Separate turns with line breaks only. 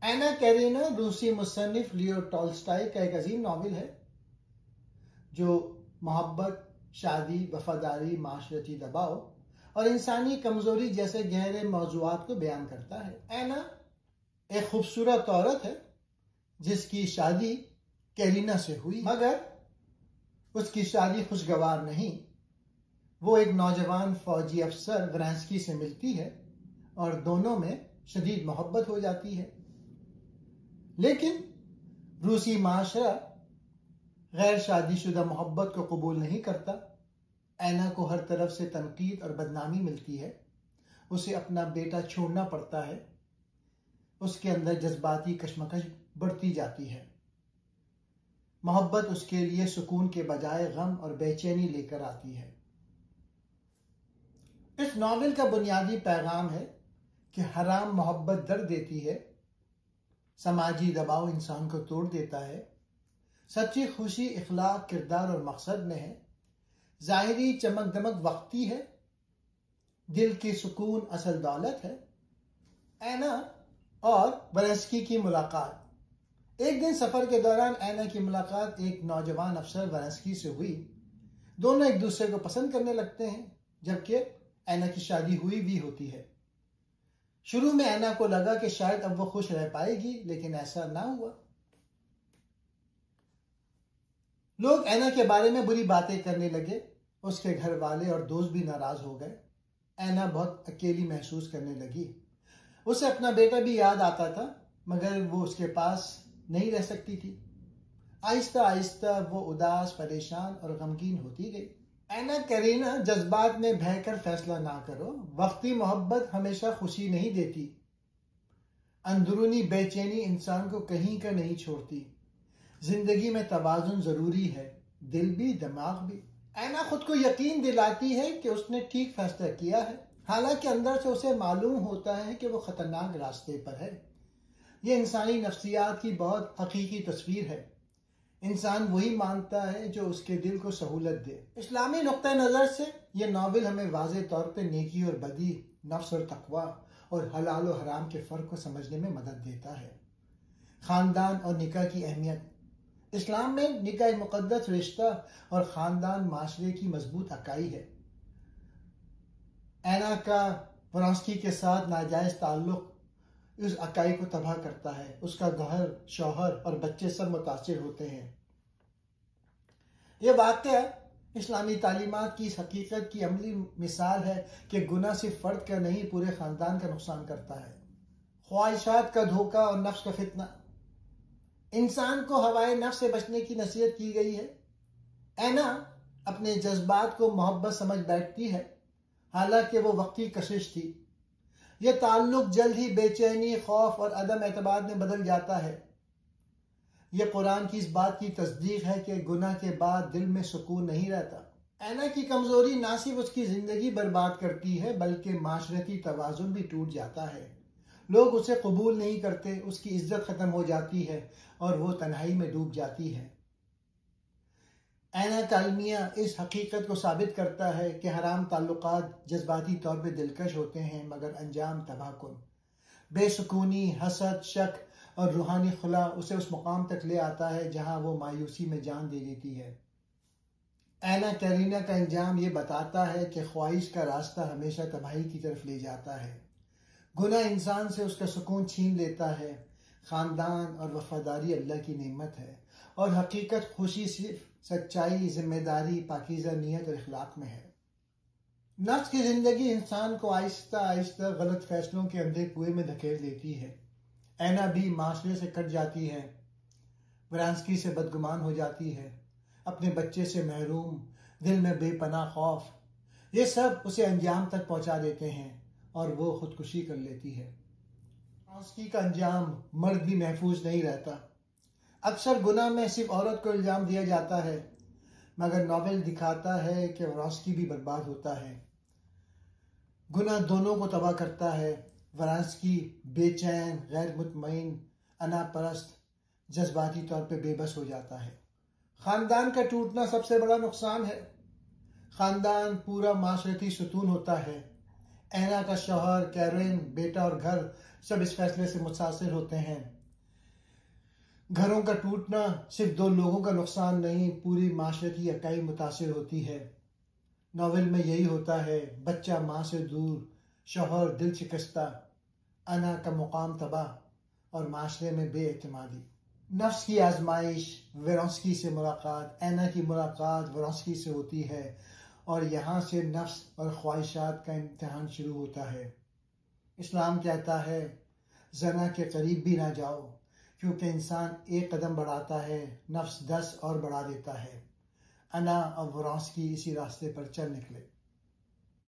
एना Garena रूसी मुसन्निफ Leo Tolstoy का एक अजीम नावल है जो मोहब्बत, शादी, वफादारी, माशरती दबाव और इंसानी कमजोरी जैसे गहरे मौजूआत को बयान करता है। एना एक खूबसूरत औरत है जिसकी शादी कैरीना से हुई, मगर उसकी शादी खुशगवार नहीं। वो एक नौजवान फौजी अफसर वरांस्की से मिलती है और दोनों में शदीद मोहब्बत हो जाती है, लेकिन रूसी माशरा गैर शादीशुदा मोहब्बत को कबूल नहीं करता। एना को हर तरफ से तनकीद और बदनामी मिलती है। उसे अपना बेटा छोड़ना पड़ता है। उसके अंदर जज्बाती कशमकश बढ़ती जाती है। मोहब्बत उसके लिए सुकून के बजाय गम और बेचैनी लेकर आती है। इस नावल का बुनियादी पैगाम है कि हराम मोहब्बत दर्द देती है, समाजी दबाव इंसान को तोड़ देता है, सच्ची खुशी इखलाक, किरदार और मकसद में है, जाहिरी चमक दमक वक्ती है, दिल की सुकून असल दौलत है। एना और वरांस्की की मुलाकात। एक दिन सफर के दौरान एना की मुलाकात एक नौजवान अफसर वरांस्की से हुई। दोनों एक दूसरे को पसंद करने लगते हैं, जबकि एना की शादी हुई भी होती है। शुरू में एना को लगा कि शायद अब वो खुश रह पाएगी, लेकिन ऐसा ना हुआ। लोग एना के बारे में बुरी बातें करने लगे। उसके घर वाले और दोस्त भी नाराज हो गए। एना बहुत अकेली महसूस करने लगी। उसे अपना बेटा भी याद आता था, मगर वो उसके पास नहीं रह सकती थी। आहिस्ता आहिस्ता वो उदास, परेशान और गमगीन होती गई। एना कैरेना जज्बात में बहकर फैसला ना करो। वक्ती मोहब्बत हमेशा खुशी नहीं देती। अंदरूनी बेचैनी इंसान को कहीं का नहीं छोड़ती। जिंदगी में तवाजुन जरूरी है, दिल भी दिमाग भी। एना खुद को यकीन दिलाती है कि उसने ठीक फैसला किया है, हालांकि अंदर से उसे मालूम होता है कि वो खतरनाक रास्ते पर है। ये इंसानी नफ्सियात की बहुत हकीकी तस्वीर है। इंसान वही मानता है जो उसके दिल को सहूलत दे। इस्लामी नुक्ता नजर से यह नावल हमें वाज़े तौर पे नेकी और बदी, नफ्स और तकवा और हलाल और हराम के फर्क को समझने में मदद देता है। खानदान और निकाह की अहमियत। इस्लाम में निकाह मुक़द्दस रिश्ता और खानदान माशरे की मजबूत अकाई है। एना का वरांस्की के साथ नाजायज ताल्लुक इस अकाई को तबाह करता है। उसका घर, शौहर और बच्चे सब मुतासिर होते हैं। यह वाक़या इस्लामी तालीमात की इस हकीकत की अमली मिसाल है कि गुनाह सिर्फ फर्द का नहीं, पूरे खानदान का नुकसान करता है। ख्वाहिशात का धोखा और नफ्स का फितना। इंसान को हवाए नफ्स से बचने की नसीहत की गई है। एना अपने जज्बात को मोहब्बत समझ बैठती है, हालांकि वो वक्ती कशिश थी। यह ताल्लुक जल्द ही बेचैनी, खौफ और अदम एतबार में बदल जाता है। यह कुरान की इस बात की तस्दीक है कि गुनाह के बाद दिल में सुकून नहीं रहता। एना की कमजोरी ना सिर्फ उसकी जिंदगी बर्बाद करती है, बल्कि माशरती तवाजुन भी टूट जाता है। लोग उसे कबूल नहीं करते, उसकी इज्जत खत्म हो जाती है और वो तन्हाई में डूब जाती है। एना का अलमिया इस हकीकत को साबित करता है कि हराम ताल्लुकात जज्बाती तौर पर दिलकश होते हैं, मगर अंजाम तबाहकुन। बेसुकूनी, हसद, शक और रूहानी खुला उसे उस मुकाम तक ले आता है जहां वो मायूसी में जान दे देती है। एना कैरेना का अंजाम ये बताता है कि ख्वाहिश का रास्ता हमेशा तबाही की तरफ ले जाता है। गुनाह इंसान से उसका सुकून छीन लेता है। खानदान और वफादारी अल्लाह की नेमत है और हकीकत खुशी सिर्फ सच्चाई, जिम्मेदारी, पाकीज़ा नीयत और इखलाक में है। नफ्स की जिंदगी इंसान को आहिस्ता आहिस्ता गलत फैसलों के अंधे कुएं में धकेल देती है। एना भी माशरे से कट जाती है, वरांस्की से बदगुमान हो जाती है, अपने बच्चे से महरूम, दिल में बेपनाह खौफ, ये सब उसे अंजाम तक पहुंचा देते हैं और वो खुदकुशी कर लेती है। वरांस्की का अंजाम मर्द भी महफूज नहीं रहता। अक्सर गुनाह में सिर्फ औरत को इल्जाम दिया जाता है, मगर नॉवेल दिखाता है कि वरांस्की भी बर्बाद होता है। गुनाह दोनों को तबाह करता है। वरांस्की बेचैन, गैर मुतमईन, अनापरस्त, जज्बाती तौर पे बेबस हो जाता है। खानदान का टूटना सबसे बड़ा नुकसान है। खानदान पूरा माशरती सुतून होता है। एना का शौहर, कैरेन, बेटा और घर सब इस फैसले से मुतासिर होते हैं। घरों का टूटना सिर्फ 2 लोगों का नुकसान नहीं, पूरी माशरती इकाई मुतासिर होती है। नावल में यही होता है, बच्चा माँ से दूर, शौहर दिल शिकस्ता, अना का मुकाम तबाह और माशरे में बेएतमादी। नफ्स की आजमाइश वेरोंस्की से मुलाकात, ऐना की मुलाकात वेरोंस्की से होती है और यहाँ से नफ्स और ख्वाहिशात का इम्तिहान शुरू होता है। इस्लाम कहता है, जना के करीब भी ना जाओ, क्योंकि इंसान एक कदम बढ़ाता है, नफ्स 10 और बढ़ा देता है। अना और वेरोंस्की इसी रास्ते पर चल निकले।